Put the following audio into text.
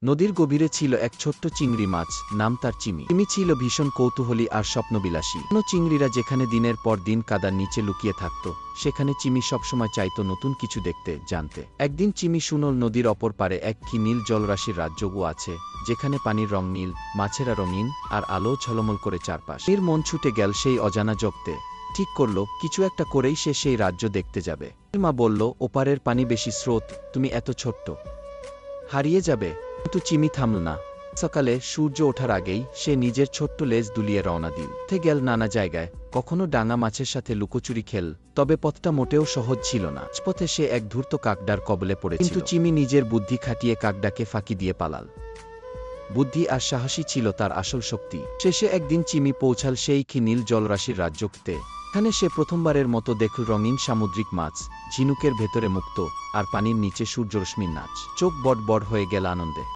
নদীর গভীরে ছিল এক ছোট্ট চিংড়ি মাছ, নাম তার চিমি। চিমি ছিল ভীষণ কৌতূহলী আর স্বপ্নবিলাসী। অন্য চিংড়িরা যেখানে দিনের পর দিন কাদার নিচে লুকিয়ে থাকত, সেখানে চিমি সবসময় চাইত নতুন কিছু দেখতে, জানতে। একদিন চিমি শুনল নদীর অপর পারে এক কি নীল জলরাশির রাজ্য আছে, যেখানে পানির রং নীল, মাছেরা রঙিন, আর আলো ঝলমল করে চারপাশ। এর মন ছুটে গেল সেই অজানা জগতে। ঠিক করল কিছু একটা করেই সে সেই রাজ্য দেখতে যাবে। মা বলল, ওপারের পানি বেশি স্রোত, তুমি এত ছোট্ট, হারিয়ে যাবে। কিন্তু চিমি থামল না। সকালে সূর্য ওঠার আগেই সে নিজের ছোট্ট লেজ দুলিয়ে রওনা দিল। গেল নানা জায়গায়, কখনো ডাঙা মাছের সাথে লুকোচুরি খেল, তবে পথটা মোটেও সহজ ছিল না। পথে সে এক ধূর্ত কাকডার কবলে পড়েছিল। কিন্তু চিমি নিজের বুদ্ধি খাটিয়ে কাকডাকে ফাঁকি দিয়ে পালাল। বুদ্ধি আর সাহসী ছিল তার আসল শক্তি। শেষে একদিন চিমি পৌঁছাল সেই নীল জলরাশির রাজ্যতে। এখানে সে প্রথমবারের মতো দেখল রঙিন সামুদ্রিক মাছ, ঝিনুকের ভেতরে মুক্ত, আর পানির নিচে সূর্যরশ্মির নাচ। চোখ বড় বড় হয়ে গেল আনন্দে।